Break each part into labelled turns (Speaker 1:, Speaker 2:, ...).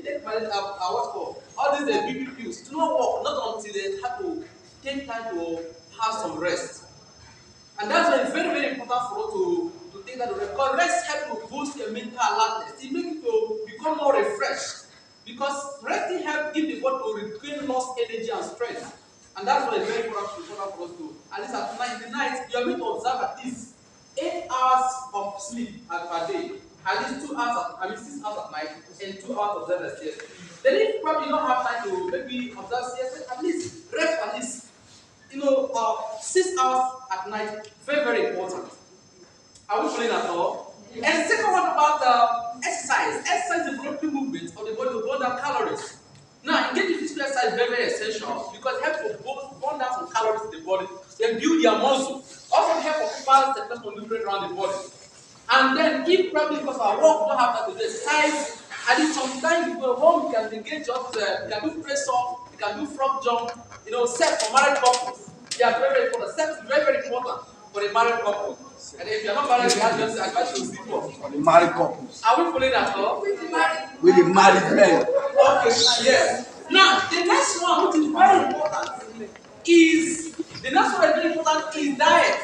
Speaker 1: take what call all these BP pills, it will not work, not until they have to take time to have some rest. And that's why it's very, very important for us to take that rest. Because rest helps to boost your mental alertness. It makes you to become more refreshed. Because resting helps give the body to regain lost energy and strength. And that's why it's very important for us to, at least at night, in the night, you are meant to observe at least 8 hours of sleep per day. At least 2 hours, 6 hours at night, and 2 hours of rest. Yes. Then if you probably don't have time to maybe observe siesta, at least rest at least 6 hours at night, very, very important. Are we following at all? Yes. And the second one about exercise. Exercise is developing movement of the body to burn down calories. Now, engaging in physical exercise is very, very essential because it helps to burn down some calories in the body, then build your muscle. Also help occupy circulation nutrient around the body. And then, if probably because of our work, we don't have time to do exercise, at least sometimes you go home, you can engage just, you can do press up, you can do frog jump, set for married couples. They are very, very important. Sex is very, very important for a married couple. And if you are not married, you have just advice to sleep off.
Speaker 2: For the married couples.
Speaker 1: Are we following that all?
Speaker 2: With the married men.
Speaker 1: Okay, yes. Now, the next one, which is very important, is diet.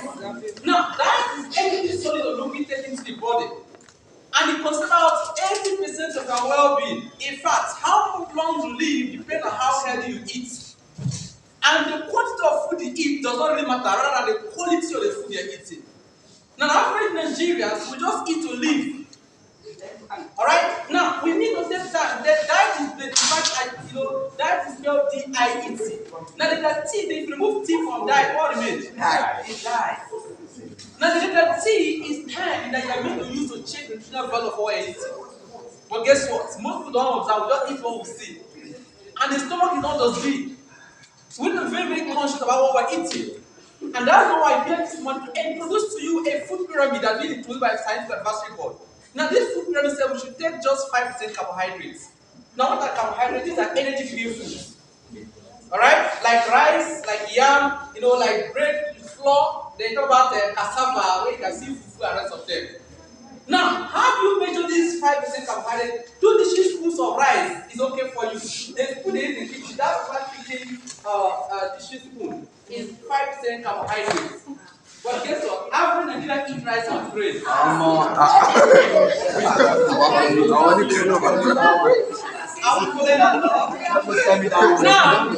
Speaker 1: Now, diet is anything solid or liquid taken into the body. And it considers about 80% of our well-being. In fact, how long you live depends on how healthy you eat. And the quantity of food you eat does not really matter, rather than the quality of the food you're eating. Now, average Nigerians, we just eat to live. Alright? Now, we need to take that. The diet is diet is spelled D-I-E-T. Now, the T, if you remove T from diet, what remains? It's diet. Now, the T is time that you are meant to use to check the nutritional value of what you're eating. But guess what? Most people don't observe, we just eat what we see. And the stomach is not just big. We're not very, very conscious about what we're eating. And that's why I get this one to introduce to you a food pyramid that's been introduced by the Scientific Advisory Board. Now, this food pyramid says we should take just 5% carbohydrates. Now, what are carbohydrates? These are energy-giving foods. Alright? Like rice, like yam, like bread, flour. They talk about cassava, where you can see fufu and rest of them. Now, how do you measure this 5% carbohydrate? 2 dishes of rice is okay for you. The spoon is in the kitchen. That's one picking dishes spoon is 5% carbohydrate. But guess what? Average Nigerian eat rice and bread. Now,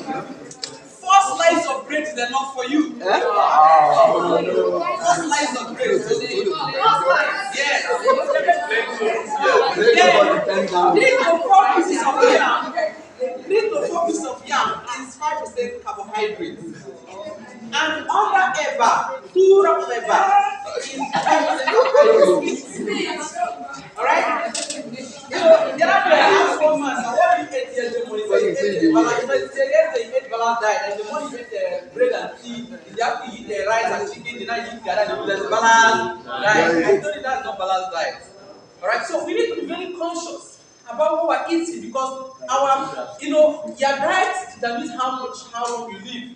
Speaker 1: 4 slices of bread is enough for you. 4 slices of bread. Yes. 3 to 4 pieces of yam. 3 to 4 pieces of yam is 5% carbohydrate. And under eba, 2 drops of eba is 5% alright? The other day I asked one man, what do you eat yesterday morning? He ate balanced diet, and the morning you eat bread and tea, you have to eat rice and chicken, the night you eat gala, there's balanced diet. I told you that's not balanced diet. Alright, so we need to be very conscious about what we're eating because your diet determines how long you live.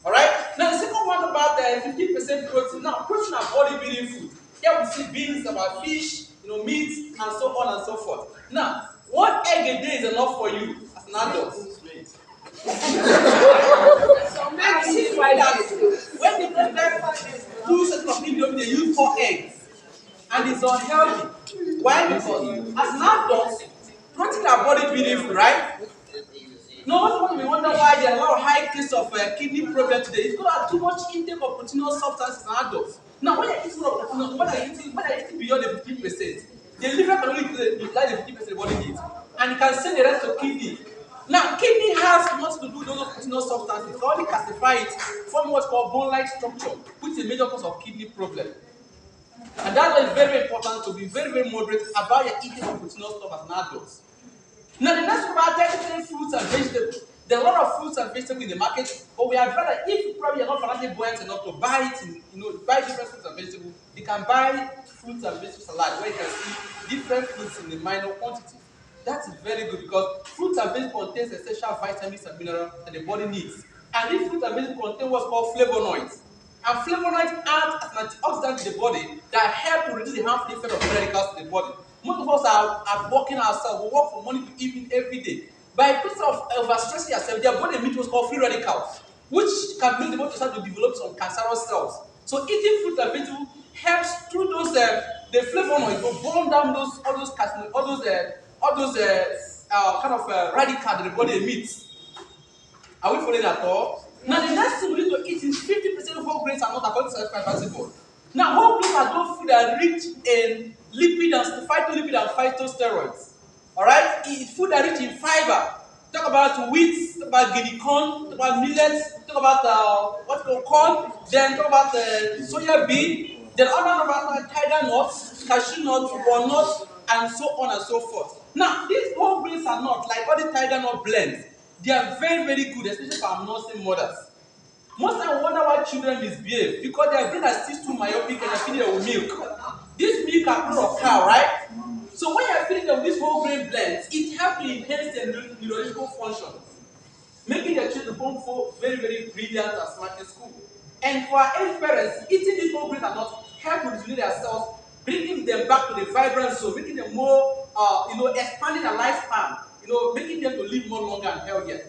Speaker 1: Alright? Now the second one about the 15% protein. Now, protein are body-building food. Here we see beans, about fish, meat, and so on and so forth. Now, 1 egg a day is enough for you as an adult. I see why that when the president do certain of people, they use 4 eggs. And it's unhealthy. Why? Because as an adult, protein are body-building food, right? No one will wonder why there are a lot of high cases of kidney problem today. It's because of too much intake of proteinous substances in adults. Now, when you're eating beyond the 15%, the liver can only utilize the 50% the body needs, and it can send the rest to kidney. Now, kidney has nothing to do with those proteinous substances. It only classify it from what's called bone-like structure, which is a major cause of kidney problem. And that's why it's very, very important to be very, very moderate about your eating of proteinous stuff as an adult. Now, the next one about dietary fruits and vegetables. There are a lot of fruits and vegetables in the market, but we advise that if you probably are not financially buoyant enough to buy it, buy different fruits and vegetables, you can buy fruits and vegetable salad where you can see different fruits in a minor quantity. That is very good because fruits and vegetables contain essential vitamins and minerals that the body needs. And if fruits and vegetables contain what's called flavonoids, and flavonoids act as an antioxidant in the body that help to reduce the harmful effect of free radicals in the body. Most of us are working ourselves. We work from morning to evening every day. By process of overstressing yourself, their body emits what's called free radicals, which can make the body start to develop some cancerous cells. So eating fruit and vegetable helps through those the flavonoid to burn down all those kind of radicals that the body emits. Are we following at all? Now the next thing we need to eat is 50% of whole grains are not according to scientific principle. Now whole grains are those food that are rich in phytolipid and phytosteroids. Alright? It's food that are rich in fiber. Talk about wheat, talk about guinea corn, talk about millets, talk about what's called corn, then talk about soya bean, then other about tiger nuts, cashew nuts, walnuts, and so on and so forth. Now, these whole grains are not like all the tiger nut blends. They are very, very good, especially for our nursing mothers. Most times I wonder why children misbehave because their brain is still too myopic and they're feeding them with milk. This milk are product of cow, right? So when you're feeding them with this whole grain blends, it helps to enhance their neurological function, making their children become very, very brilliant and smart in school. And for our aged parents, eating these whole grains are not help to rejuvenate their cells, bringing them back to the vibrant zone, making them more, expanding their lifespan, making them to live more longer and healthier.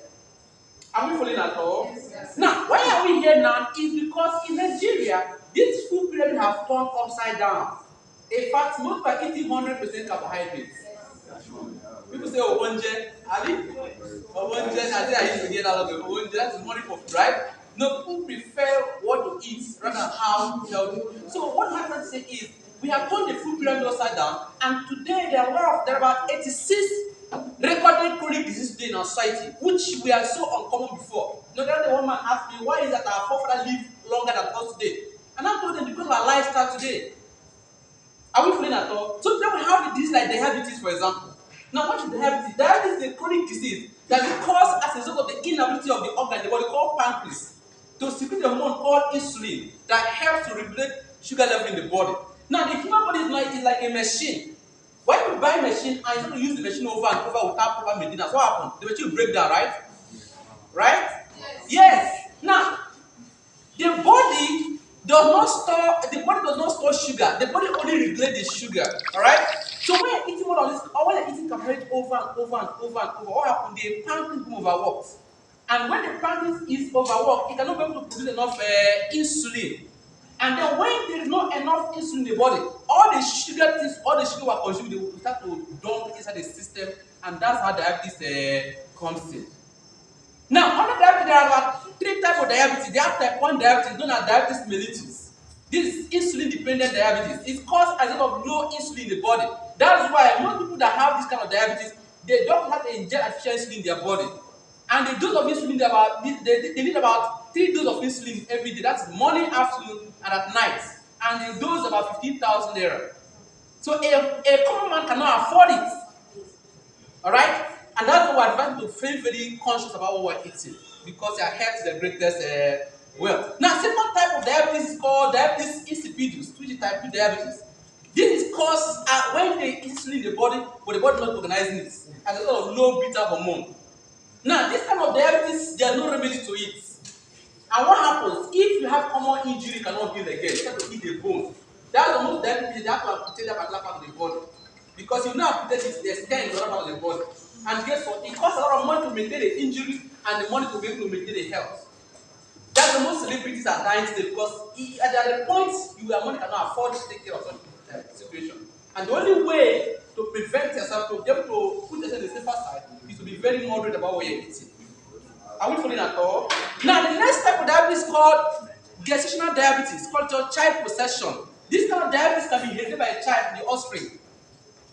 Speaker 1: Are we following at all? Yes. Now, why are we here now is because in Nigeria, this food pyramid has turned upside down. In fact, most are eating 100% carbohydrates. People say, oh, one jet, Ali, or one jet, I think I used to hear that a lot. One jet, that's money for food, right? No, people prefer what to eat rather than how healthy. So, what I'm trying to say is, we have turned the food pyramid upside down, and today there are about 86 recorded chronic disease today in our society, which we are so uncommon before. The other day, one man asked me, why is that our forefathers live longer than us today? And I told them, because of our lifestyle today. Are we feeling at all? So then we have disease like diabetes, for example. Now, what is diabetes? Diabetes is a chronic disease that is caused as a result of the inability of the organ, the body called pancreas, to secrete a hormone called insulin that helps to regulate sugar level in the body. Now, the human body is like a machine. When you buy a machine and you want to use the machine over and over without proper maintenance, what happens? The machine will break down, right? Right? Yes. Now, the body does not store sugar. The body only regulates the sugar. Alright? So when you're eating more of this, or when you're eating carbohydrates over and over and over and over, what happens? The pancreas becomes overworked. And when the pancreas is overworked, it cannot be able to produce enough insulin. And then when there is not enough insulin in the body, all the sugar we are consuming, they will start to dump inside the system, and that's how diabetes comes in. Now, under diabetes, there are about 3 types of diabetes. They have type 1 diabetes, known as diabetes mellitus. This is insulin-dependent diabetes. It's caused as a result of low insulin in the body. That's why most people that have this kind of diabetes, they don't have to inject artificial insulin in their body. And the dose of insulin, they need about 3 doses of insulin every day. That's morning, afternoon, and at night. And the dose is about 15,000 naira. So a common man cannot afford it. Alright? And that's why we're advised to be very, very conscious about what we're eating, because our health is the greatest wealth. Now, second type of diabetes is called diabetes insipidus, which is type 2 diabetes. This is caused when they insulin in the body, but the body not recognizing it as a sort of low beta hormone. Now, this kind of diabetes, there are no remedy to it. And what happens if you have common injury, you cannot heal again? You have to eat the bone. That's the most diabetes, you have to amputate that particular part of the body. Because you now amputate it, there's stent in the other part of the body. And guess what? It costs a lot of money to maintain the injury and the money to be able to maintain the health. That's the most celebrities are dying today, because at the point your money cannot afford to take care of such situation. And the only way to prevent yourself, to be able to put yourself in the safer side, is to be very moderate about what you're eating. Are we following at all? Now, the next type of diabetes is called gestational diabetes, called child possession. This kind of diabetes can be inherited by a child, the offspring.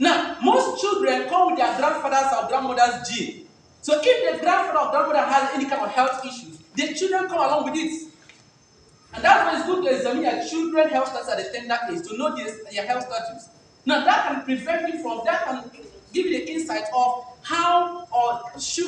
Speaker 1: Now, most children come with their grandfather's or grandmother's gene. So if the grandfather or grandmother has any kind of health issues, the children come along with it. And that's why it's good to examine your children's health status at a tender age, to know their health status. Now, that can prevent you from, that can give you the insight of how sugar